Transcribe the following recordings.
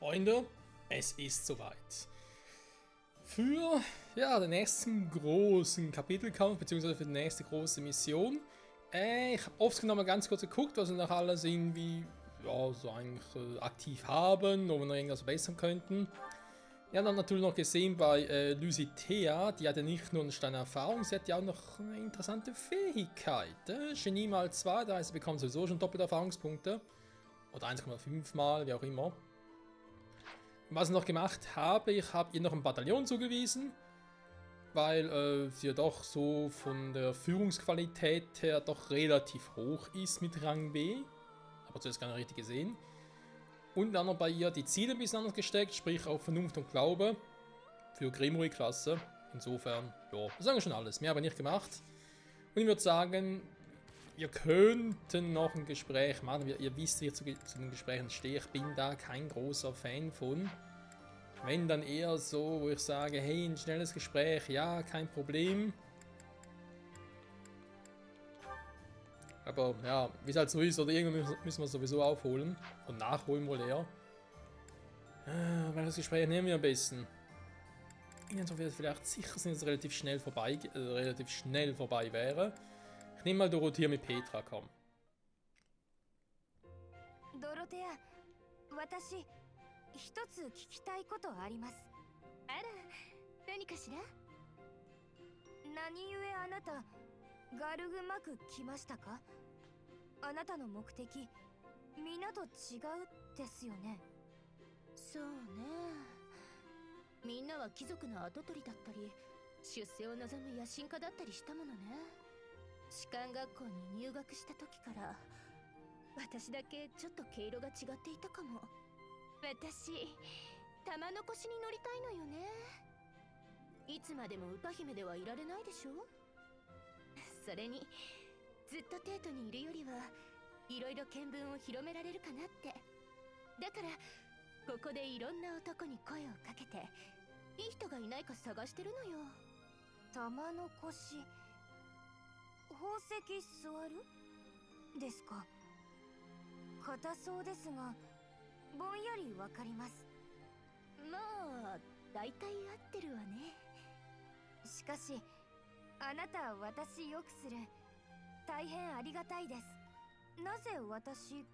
Freunde, es ist soweit. Für den nächsten großen Kapitelkampf, beziehungsweise für die nächste große Mission. Ich habe oft noch mal ganz kurz geguckt, was wir noch alles irgendwie so eigentlich aktiv haben, ob wir noch irgendwas verbessern könnten. Ja, dann natürlich noch gesehen bei Lucitea, die hat ja nicht nur eine kleine Erfahrung, sie hat ja auch noch eine interessante Fähigkeit. Genie mal 2, da heißt, sie bekommt sowieso schon doppelte Erfahrungspunkte. Oder 1,5 mal, wie auch immer. Was ich noch gemacht habe, ich habe ihr noch ein Bataillon zugewiesen, weil sie ja doch so von der Führungsqualität her doch relativ hoch ist mit Rang B. Aber zuerst gar nicht richtig gesehen. Und dann noch bei ihr die Ziele ein bisschen anders gesteckt, sprich auf Vernunft und Glaube für Grimoire-Klasse. Insofern, ja, das ist eigentlich schon alles. Mehr habe ich nicht gemacht. Und ich würde sagen, wir könnten noch ein Gespräch machen. Ihr wisst, wie ich zu den Gesprächen stehe. Ich bin da kein großer Fan von. Wenn dann eher so, wo ich sage, hey, ein schnelles Gespräch, ja, kein Problem. Aber ja, wie es halt so ist, oder irgendwann müssen wir sowieso aufholen. Und nachholen wohl eher. Weil das Gespräch nehmen wir am besten. Irgendwann wird es vielleicht sicher sind, dass es relativ schnell vorbei wäre. Ich nehme mal Dorothea mit Petra, komm. Dorothea, 私、一つ聞きたいことあります。あら、何かしら？何故あなた、ガルグマク来ましたか？あなたの目的、みんなと違うですよね。そうね。みんなは貴族の跡取りだったり、出世を望む野心家だったりしたものね。士官学校に入学した時から私だけちょっと毛色が違っていたかも。私玉の腰に乗りたいのよね。いつまでも歌姫ではいられないでしょ。それにずっと帝都にいるよりはいろいろ見聞を広められるかなって。だからここでいろんな男に声をかけていい人がいないか探してるのよ。玉の腰、宝石座るですか。硬そうですがぼんやりわかります。まあ大体合ってるわね。しかしあなたは私よくする。大変ありがたいです。なぜ私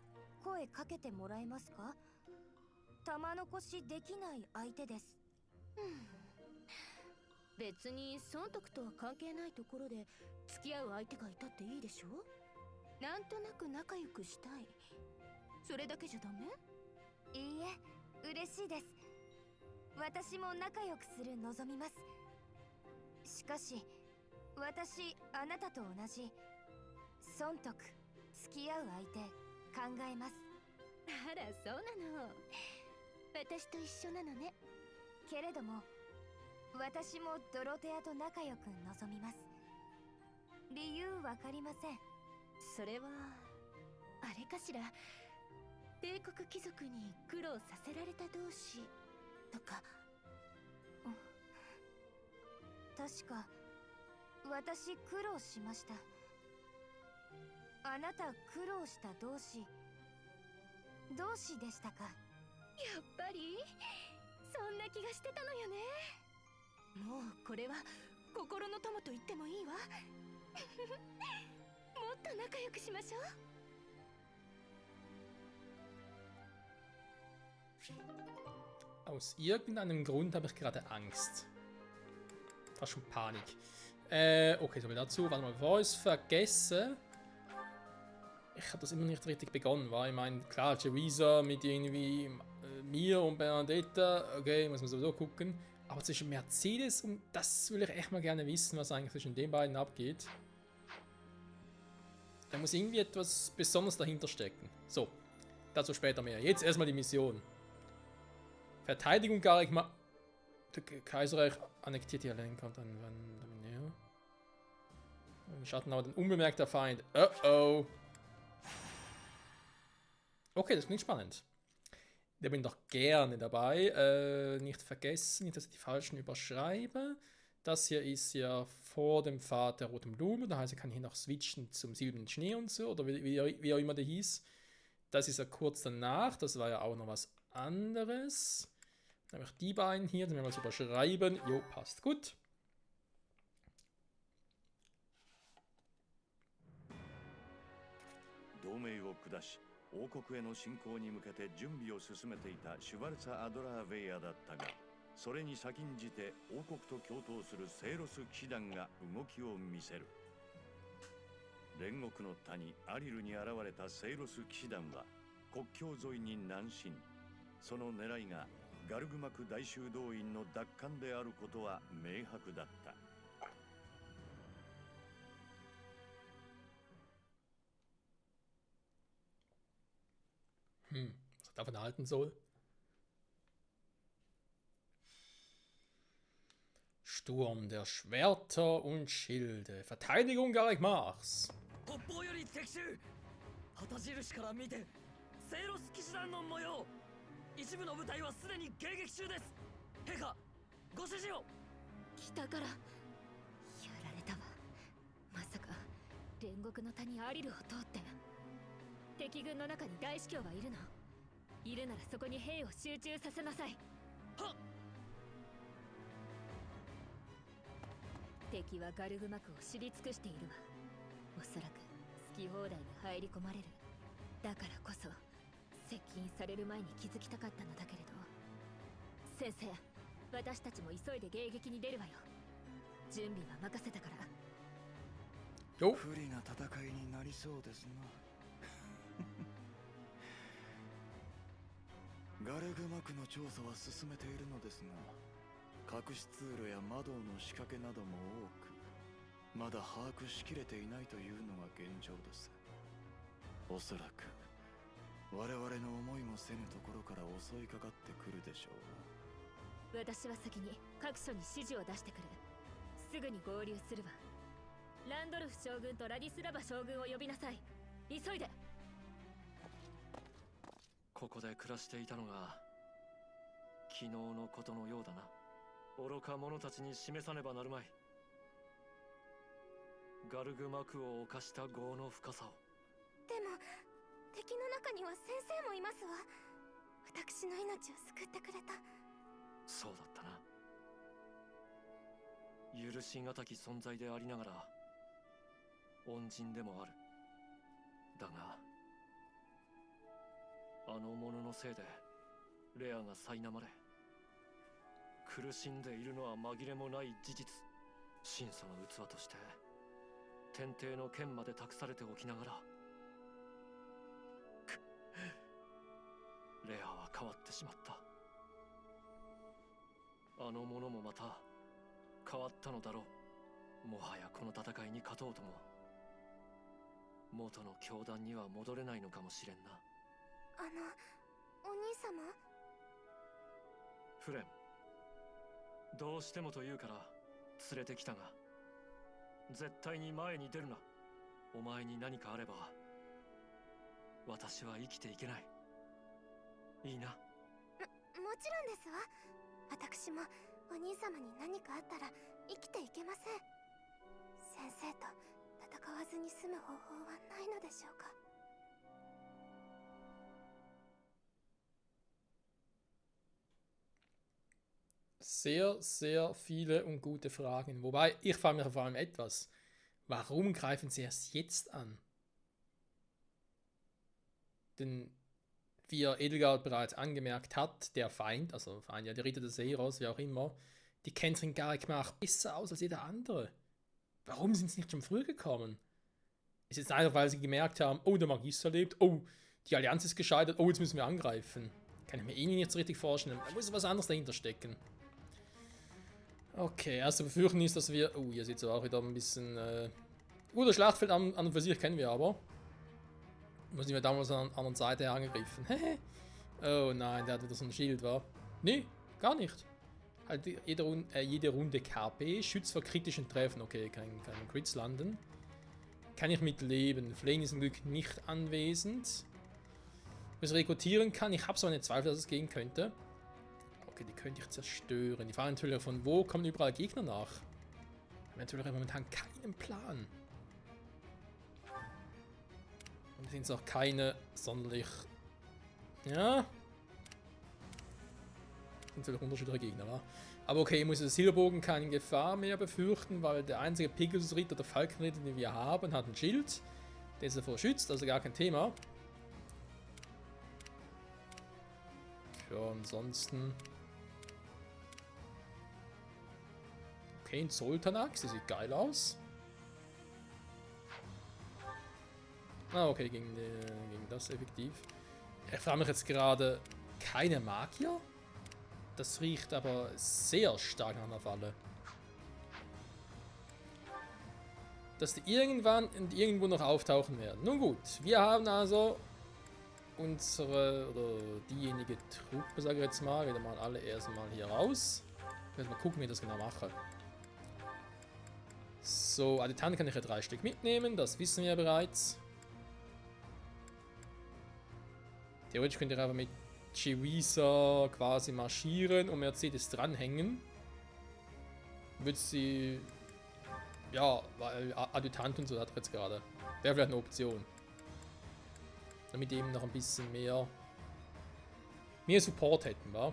声かけてもらえますか？玉の腰できない相手です。別に損得とは関係ないところで付き合う相手がいたっていいでしょ。なんとなく仲良くしたい、それだけじゃダメ？いいえ、嬉しいです。私も仲良くする望みます。しかし私あなたと同じ損得付き合う相手考えます。あら、そうなの。私と一緒なのね。けれども私もドロテアと仲良く望みます。理由わかりません。それはあれかしら。帝国貴族に苦労させられた同士とか。確か私苦労しました。あなた苦労した同士でしたか。やっぱりそんな気がしてたのよね。もうこれは心の友と言ってもいいわ。もっと仲良くしましょう。Aus irgendeinem Grund habe ich gerade Angst. Fast schon Panik. Okay, so viel dazu. Warte mal, bevor ich es vergesse. Ich habe das immer nicht richtig begonnen, weil ich meine, klar, Theresa mit irgendwie mir und Bernadetta, okay, muss man sowieso gucken. Aber zwischen Mercedes und das will ich echt mal gerne wissen, was eigentlich zwischen den beiden abgeht. Da muss irgendwie etwas Besonderes dahinter stecken. So, dazu später mehr. Jetzt erstmal die Mission. Verteidigung gar nicht mal. Das Kaiserreich annektiert die Lenker und dann näher. Im Schatten aber ein unbemerkter Feind. Oh. Okay, das klingt spannend. Da bin ich doch gerne dabei. Nicht vergessen, nicht, dass ich die falschen überschreibe. Das hier ist ja vor dem Pfad der roten Blume. Das heißt, ich kann hier noch switchen zum silbernen Schnee und so. Oder wie auch immer der hieß. Das ist ja kurz danach. Das war ja auch noch was anderes. Dann habe ich die beiden hier, dann werden wir es überschreiben. Jo, passt gut. 同盟を下し王国への侵攻に向けて準備を進めていたシュバルツァ・アドラーベイヤだったが、それに先んじて王国と共闘するセイロス騎士団が動きを見せる。煉獄の谷アリルに現れたセイロス騎士団は国境沿いに南進。その狙いがガルグマク大修道院の奪還であることは明白だった。Was er davon halten soll. Sturm der Schwerter und Schilde. Verteidigung Garigmachs. 北方より敵襲。旗印から見てセイロス騎士団の模様。一部の部隊はすでに迎撃中です。陛下、ご指示を。北からやられたわ。まさか煉獄の谷アリルを通って敵軍の中に大司教がいるの？いるならそこに兵を集中させなさい。はっ。敵はガルグマクを知り尽くしているわ。おそらく好き放題に入り込まれる。だからこそ接近される前に気づきたかったのだけれど。先生、私たちも急いで迎撃に出るわよ。準備は任せたから。よっ。不利な戦いになりそうですな。ガルグマクの調査は進めているのですが、隠し通路や窓の仕掛けなども多く、まだ把握しきれていないというのが現状です。おそらく我々の思いもせぬところから襲いかかってくるでしょう。私は先に各所に指示を出してくる。すぐに合流するわ。ランドルフ将軍とラディスラバ将軍を呼びなさい。急いで。ここで暮らしていたのが昨日のことのようだな。愚か者たちに示さねばなるまい。ガルグマクを犯した業の深さを。でも敵の中には先生もいますわ。私の命を救ってくれた。そうだったな。許しがたき存在でありながら恩人でもある。だがあの者のせいでレアが苛まれ苦しんでいるのは紛れもない事実。神祖の器として天帝の剣まで託されておきながらレアは変わってしまった。あの者もまた変わったのだろう。もはやこの戦いに勝とうとも元の教団には戻れないのかもしれんな。お兄様？フレン、どうしてもと言うから連れてきたが、絶対に前に出るな。お前に何かあれば私は生きていけない。いいな。もちろんですわ。私もお兄様に何かあったら生きていけません。先生と戦わずに済む方法はないのでしょうか。Sehr, sehr viele und gute Fragen. Wobei, ich frage mich vor allem etwas. Warum greifen sie erst jetzt an? Denn, wie Edelgard bereits angemerkt hat, der Feind, also Feind, ja, die Ritter des Heros, wie auch immer, die kennen sich in Garigmach besser aus als jeder andere. Warum sind sie nicht schon früher gekommen? Ist jetzt einfach, weil sie gemerkt haben, oh, der Magister lebt, oh, die Allianz ist gescheitert, oh, jetzt müssen wir angreifen. Kann ich mir eh nicht so richtig vorstellen. Da muss was anderes dahinter stecken. Okay, erste Befürchtung ist, dass wir... Oh, hier sieht es auch wieder ein bisschen... das Schlachtfeld an und für sich kennen wir aber. Wo sind wir damals an der anderen Seite angegriffen? Oh nein, der hat wieder so ein Schild, war. Nee, gar nicht. Halt jede Runde KP, schützt vor kritischen Treffen. Okay, kann Crits landen. Kann ich mit leben. Flame ist zum Glück nicht anwesend. Was rekrutieren kann, ich habe so eine Zweifel, dass es gehen könnte. Okay, die könnte ich zerstören. Die Frage natürlich, von wo kommen überall Gegner nach? Ich habe natürlich momentan keinen Plan. Und sind es auch keine sonderlich... Ja. natürlich unterschiedliche Gegner, wa? Aber okay, muss der Silberbogen keine Gefahr mehr befürchten, weil der einzige Pegasus-Ritter oder Falkenritter, den wir haben, hat ein Schild, der ist davor schützt, also gar kein Thema. Ja, ansonsten... Okay, ein Sultanax, der sieht geil aus. Ah, okay, gegen das effektiv. Ich frage mich jetzt gerade, keine Magier? Das riecht aber sehr stark nach einer Falle. Dass die irgendwann und irgendwo noch auftauchen werden. Nun gut, wir haben also unsere, oder diejenige Truppe, sage ich jetzt mal, wieder mal alle erstmal hier raus. Ich werde mal gucken, wie ich das genau mache. So, Adjutanten kann ich ja 3 Stück mitnehmen, das wissen wir ja bereits. Theoretisch könnt ihr aber mit Chiwisa quasi marschieren und Mercedes dranhängen. Wird sie... Ja, weil Adjutant und so hat er jetzt gerade. Wäre vielleicht eine Option. Damit die eben noch ein bisschen mehr Support hätten, wa?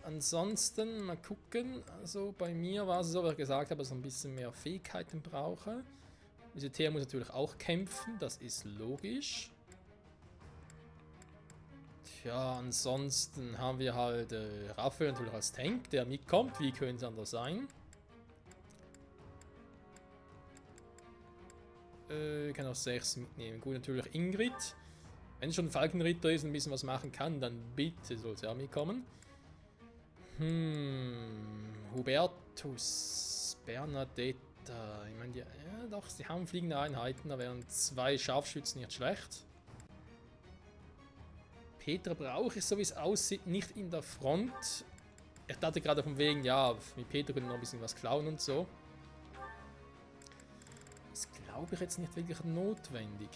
Ansonsten mal gucken. Also bei mir war es so, wie ich gesagt habe, dass ich ein bisschen mehr Fähigkeiten brauche. Militär muss natürlich auch kämpfen, das ist logisch. Tja, ansonsten haben wir halt Raphael natürlich als Tank, der mitkommt. Wie könnte es anders sein? Ich kann auch 6 mitnehmen. Gut, natürlich Ingrid. Wenn es schon ein Falkenritter ist und ein bisschen was machen kann, dann bitte soll sie auch mitkommen. Hubertus, Bernadetta. Ich meine, ja doch, sie haben fliegende Einheiten, da wären 2 Scharfschützen nicht schlecht. Petra brauche ich, so wie es aussieht, nicht in der Front. Ich dachte gerade von wegen, ja, mit Petra können wir noch ein bisschen was klauen und so. Das glaube ich jetzt nicht wirklich notwendig.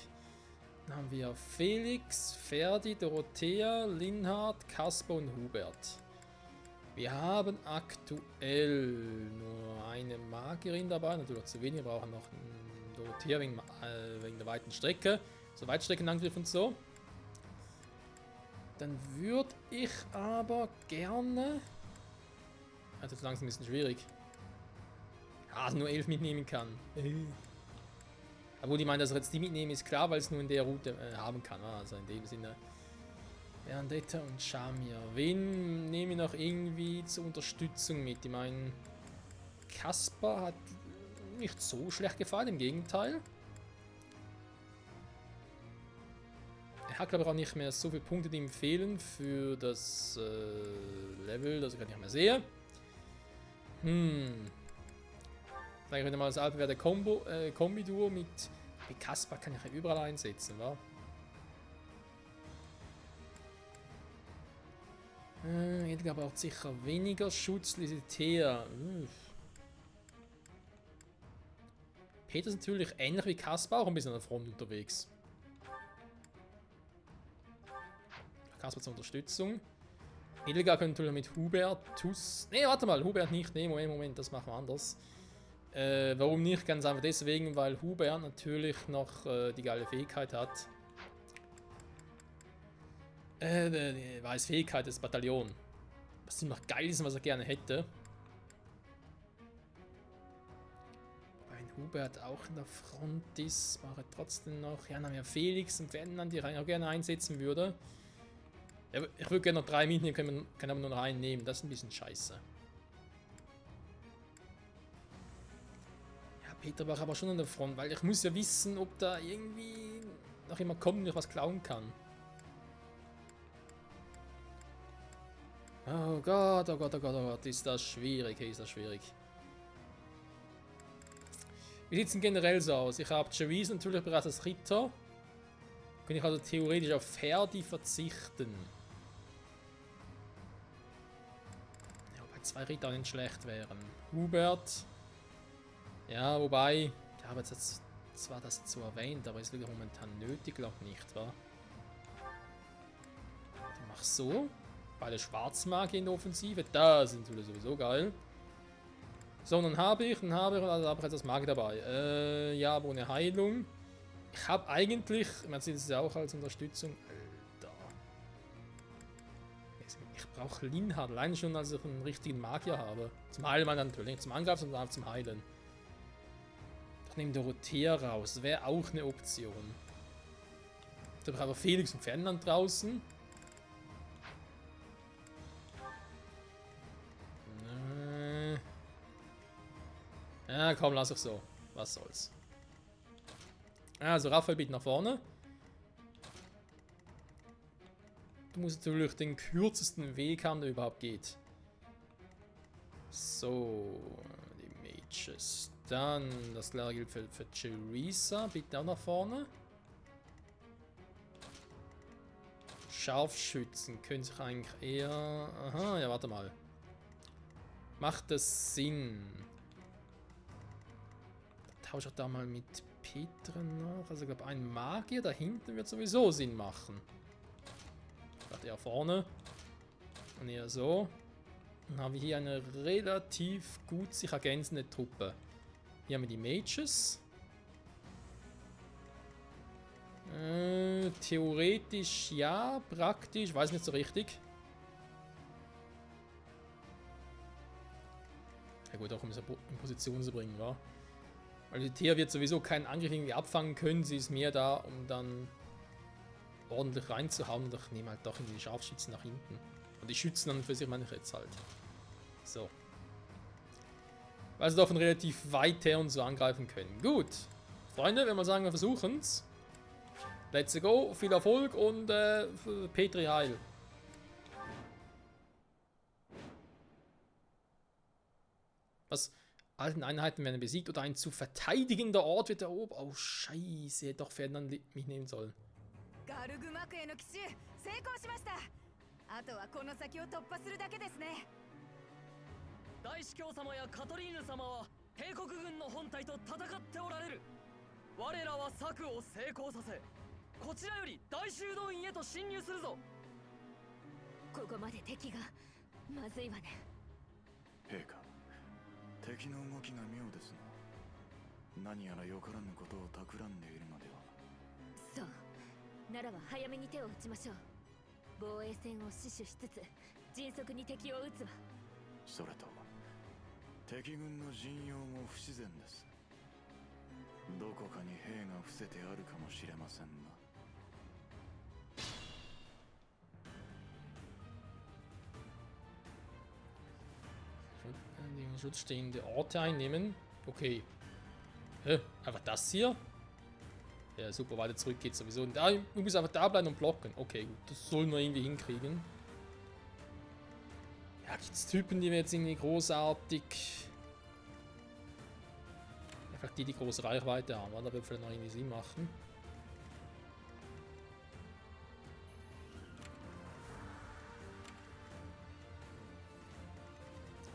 Dann haben wir Felix, Ferdi, Dorothea, Linhard, Kasper und Hubert. Wir haben aktuell nur eine Magierin dabei, natürlich zu wenig, wir brauchen noch einen Dorothea wegen der weiten Strecke, so Weitstreckenangriff und so. Dann würde ich aber gerne... Das ist langsam ein bisschen schwierig. Ja, nur 11 mitnehmen kann. Aber ich meine, dass ich jetzt die mitnehme, ist klar, weil es nur in der Route haben kann. Also in dem Sinne. Vendetta und Shamir. Wen nehme ich noch irgendwie zur Unterstützung mit? Ich meine, Kaspar hat nicht so schlecht gefallen, im Gegenteil. Er hat, glaube ich, auch nicht mehr so viele Punkte, die ihm fehlen für das Level, das ich gerade nicht mehr sehe. Sag ich wieder mal, das Alpe wäre der Kombi-Duo mit Kaspar kann ich ja überall einsetzen, wa? Edgar braucht sicher weniger Schutz, Lisitea. Peter ist natürlich ähnlich wie Kaspar, auch ein bisschen an der Front unterwegs. Kaspar zur Unterstützung. Edgar könnte natürlich mit Hubertus... Ne, warte mal, Hubert nicht. Ne, Moment, das machen wir anders. Warum nicht? Ganz einfach deswegen, weil Hubert natürlich noch die geile Fähigkeit hat. Die weiß Fähigkeit des Bataillons. Was ziemlich geil ist und was er gerne hätte. Wenn Hubert auch in der Front ist, war er trotzdem noch... Ja, dann haben wir Felix und Ferdinand, die ich auch gerne einsetzen würde. Ja, ich würde gerne noch 3 mitnehmen, kann aber nur noch einen nehmen. Das ist ein bisschen scheiße. Ja, Peter war aber schon an der Front, weil ich muss ja wissen, ob da irgendwie noch jemand kommt und ich was klauen kann. Oh Gott, oh Gott, oh Gott, oh Gott, ist das schwierig, ist das schwierig. Wie sieht es denn generell so aus? Ich habe Cherise natürlich bereits als Ritter. Kann ich also theoretisch auf Ferdi verzichten. Ja, wobei 2 Ritter nicht schlecht wären. Hubert. Ja, wobei, ich habe jetzt zwar das so erwähnt, aber ist wirklich momentan nötig, glaube ich nicht, wa? Dann mach so. Beide Schwarzmagier in der Offensive, das sind sowieso geil. So, dann habe ich jetzt das Magier dabei. Ja, aber ohne Heilung. Ich habe eigentlich, man sieht es ja auch als Unterstützung. Alter. Ich brauche Linhard, allein schon, als ich einen richtigen Magier habe. Zum Heilen natürlich, nicht zum Angreifen, sondern auch zum Heilen. Ich nehme Dorothea raus, wäre auch eine Option. Da habe ich aber Felix und Ferdinand draußen. Ja, komm, lass ich so. Was soll's. Also, Raphael bitte nach vorne. Du musst natürlich den kürzesten Weg haben, der überhaupt geht. So, die Mages. Dann, das gleiche gilt für Theresa. Bitte auch nach vorne. Scharfschützen können sich eigentlich eher... Aha, ja, warte mal. Macht das Sinn? Tausche ich da mal mit Petra nach. Also ich glaube, ein Magier da hinten wird sowieso Sinn machen. Gerade eher vorne. Und eher so. Dann haben wir hier eine relativ gut sich ergänzende Truppe. Hier haben wir die Mages. Theoretisch ja, praktisch, weiß nicht so richtig. Ja gut, auch um sie in Position zu bringen, wa? Weil die Thea wird sowieso keinen Angriff irgendwie abfangen können, sie ist mehr da, um dann ordentlich reinzuhauen, und ich nehme halt doch in die Scharfschützen nach hinten. Und die Schützen dann für sich meine ich jetzt halt. So. Weil sie davon relativ weit her und so angreifen können. Gut. Freunde, wenn wir sagen, wir versuchen's. Let's go, viel Erfolg und Petri heil. Was? Alten Einheiten werden besiegt oder ein zu verteidigender Ort wird erobert. Oh Scheiße, hätte doch Ferdinand mich nehmen sollen. Heka. 敵の動きが妙ですな。何やらよからぬことを企んでいるのでは。そうならば早めに手を打ちましょう。防衛線を死守しつつ迅速に敵を撃つわ。それと敵軍の陣容も不自然です。どこかに兵が伏せてあるかもしれませんな。Den Schutz stehende Orte einnehmen. Okay. Einfach das hier? Ja, super, weiter zurück geht sowieso. Da, du musst einfach da bleiben und blocken. Okay, gut, das sollen wir irgendwie hinkriegen. Ja, gibt's Typen, die wir jetzt irgendwie großartig... Einfach die große Reichweite haben, da wird vielleicht noch irgendwie Sinn machen.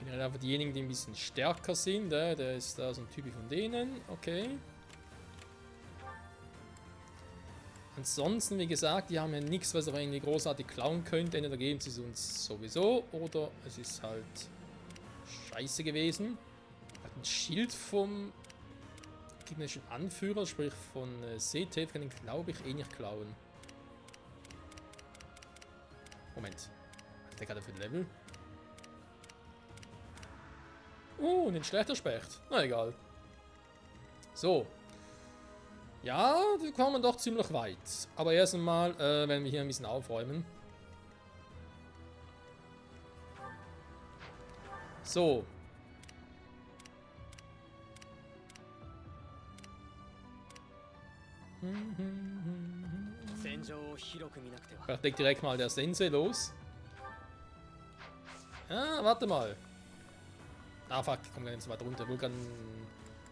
Generell einfach diejenigen, die ein bisschen stärker sind. Der ist da so ein Typ von denen. Okay. Ansonsten, wie gesagt, die haben ja nichts, was er irgendwie großartig klauen könnte. Entweder geben sie es uns sowieso oder es ist halt scheiße gewesen. Hat ein Schild vom gegnerischen Anführer, sprich von CTF, kann ich glaube ich eh nicht klauen. Moment. Was hat der gerade für ein Level? Und ein schlechter Specht. Na egal. So. Ja, wir kommen doch ziemlich weit. Aber erst einmal werden wir hier ein bisschen aufräumen. So. Vielleicht legt direkt mal der Sensei los. Ah, warte mal. Ah, fuck, ich komme gar nicht so weit runter. Ich wollte gerade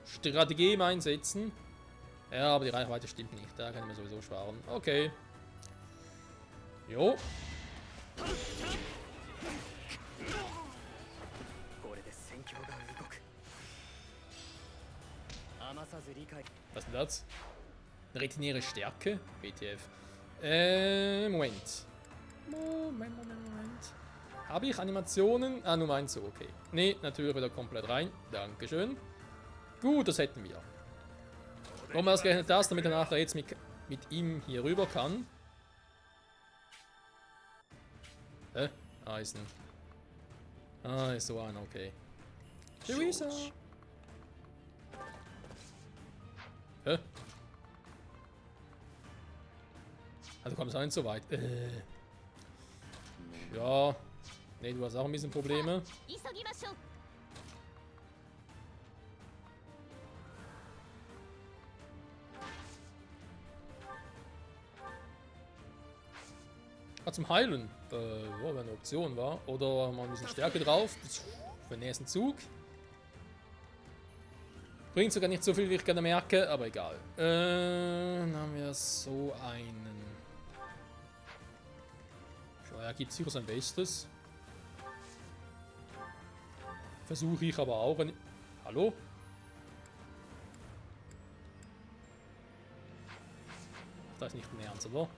Strategie einsetzen. Ja, aber die Reichweite stimmt nicht. Da kann ich mir sowieso sparen. Okay. Jo. Was ist denn das? Retinäre Stärke? WTF. Moment. Moment. Habe ich Animationen? Ah, nur meinst du, okay. Nee, natürlich wieder komplett rein. Dankeschön. Gut, das hätten wir. Warum wir ausgerechnet das, damit er nachher jetzt mit ihm hier rüber kann. Eisen. Ah, ist so einer, okay. Theresa! Hä? Also kommst du auch nicht so weit. Ja. Ne, du hast auch ein bisschen Probleme. 急ぎましょう。 Ah, zum Heilen. Ja, wäre eine Option, war. Oder mal ein bisschen Stärke drauf. Für den nächsten Zug. Bringt sogar nicht so viel, wie ich gerne merke, aber egal. Dann haben wir so einen. Ja, er gibt sicher sein Bestes. Versuche ich aber auch. Hallo? Das ist nicht im Ernst, oder?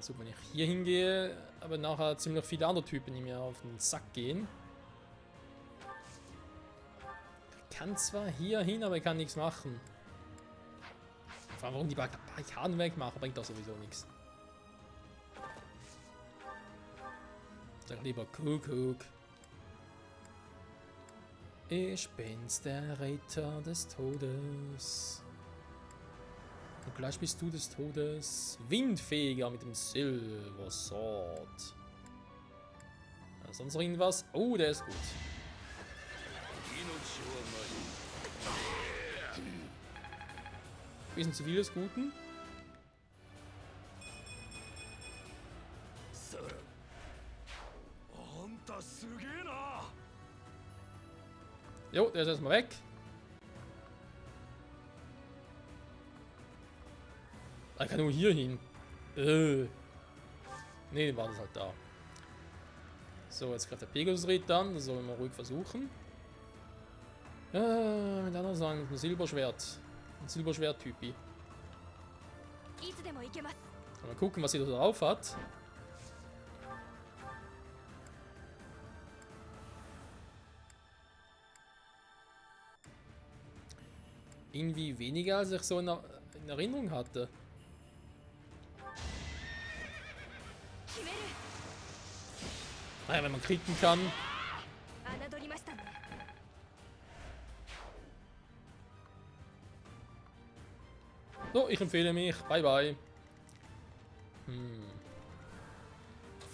So, wenn ich hier hingehe, aber nachher ziemlich viele andere Typen, die mir auf den Sack gehen. Ich kann zwar hier hin, aber ich kann nichts machen. Vor allem, warum die Barrikaden wegmachen, bringt doch sowieso nichts. Sag lieber Kuckuck. Ich bin's, der Ritter des Todes. Und gleich bist du des Todes. Windfeger mit dem Silver Sword. Sonst noch irgendwas? Oh, der ist gut. Bisschen zu viel des Guten. Jo, der ist erstmal weg. Ich kann nur hier hin. Ne, war das halt da. So, jetzt gerade der Pegasus-Ritt an. Das sollen wir ruhig versuchen. Mit anderen sagen, ein Silberschwert. Ein Silberschwert-Typi. いつでも行けます。 Mal gucken, was sie da drauf hat. Irgendwie weniger, als ich so in Erinnerung hatte. Naja, wenn man kriegen kann. 侮りましたね。 So, ich empfehle mich. Bye bye.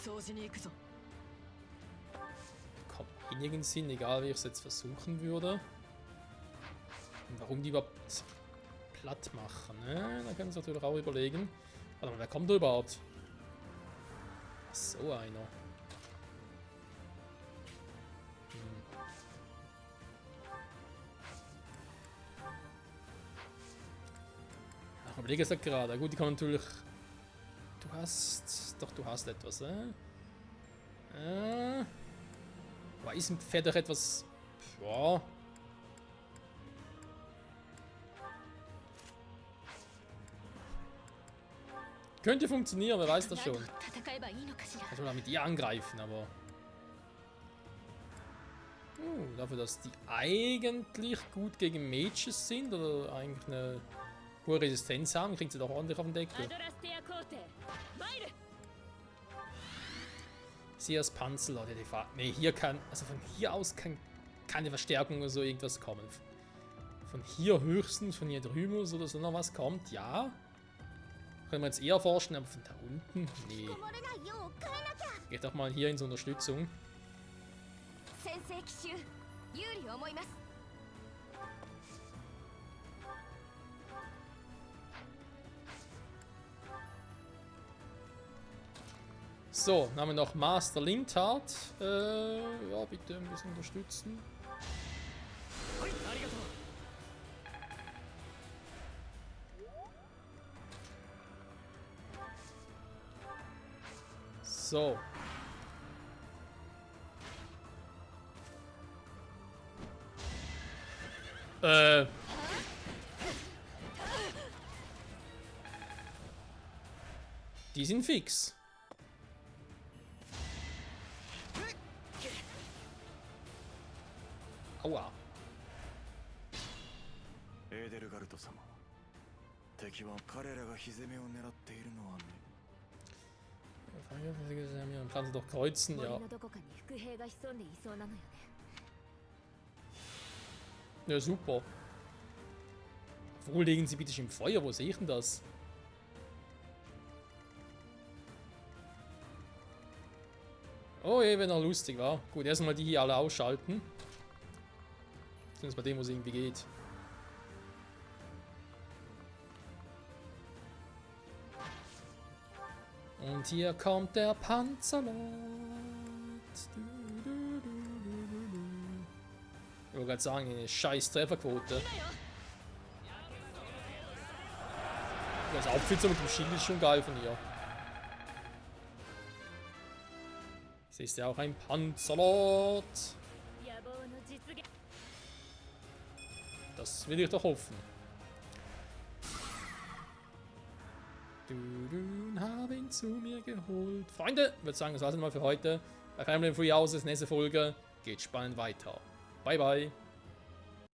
掃除に行くぞ。 Kommt in irgendeinen Sinn, egal wie ich es jetzt versuchen würde. Und warum die überhaupt platt machen, ne? Da können wir uns natürlich auch überlegen. Warte mal, wer kommt da überhaupt? So einer. Ach, ich überlege es gerade. Gut, die kann natürlich. Du hast. Doch, du hast etwas, Weißenpferd doch etwas. Ja. Könnte funktionieren, wer weiß das schon. 戦えばいいのかしら。 Ich will mit ihr angreifen, aber. Dafür, dass die eigentlich gut gegen Mages sind oder eigentlich eine hohe Resistenz haben, kriegt sie doch ordentlich auf den ア Deckel. ドラステア皇帝参る。 Sie als Panzerleute, die fahren. Ne, hier kann. Also von hier aus kann keine Verstärkung oder so irgendwas kommen. Von hier höchstens, von hier drüben oder so noch was kommt, ja. Können wir jetzt eher forschen, aber von da unten? Nee. 漏れないよう変えなきゃ。 Geht doch mal hier in so Unterstützung. 先制奇襲有利思います。 So, dann haben wir noch Master Linthart. Ja, bitte ein bisschen unterstützen. はいありがとう So. Die sind fix. Aua. エーデルガルト様、敵は彼らが火攻めを狙っているのはね。Man kann sie doch kreuzen, 森 ja. のどこかに伏兵が潜んでいそうなのよね。 Ja, super. Wo legen sie bitte im Feuer? Wo sehe ich denn das? Oh je, wenn er lustig war. Gut, erstmal die hier alle ausschalten. Zumindest bei dem, wo es irgendwie geht. Und hier kommt der Panzerlord. Ich wollte gerade sagen, eine scheiß Trefferquote. Das Outfit so mit dem Schild ist schon geil von ihr. Sie ist ja auch ein Panzerlord. 野望の実現。 Das will ich doch hoffen. Du habe ihn zu mir geholt. Freunde, ich würde sagen, das war's mal für heute. Bei Fire Emblem Three Houses, nächste Folge geht spannend weiter. Bye bye.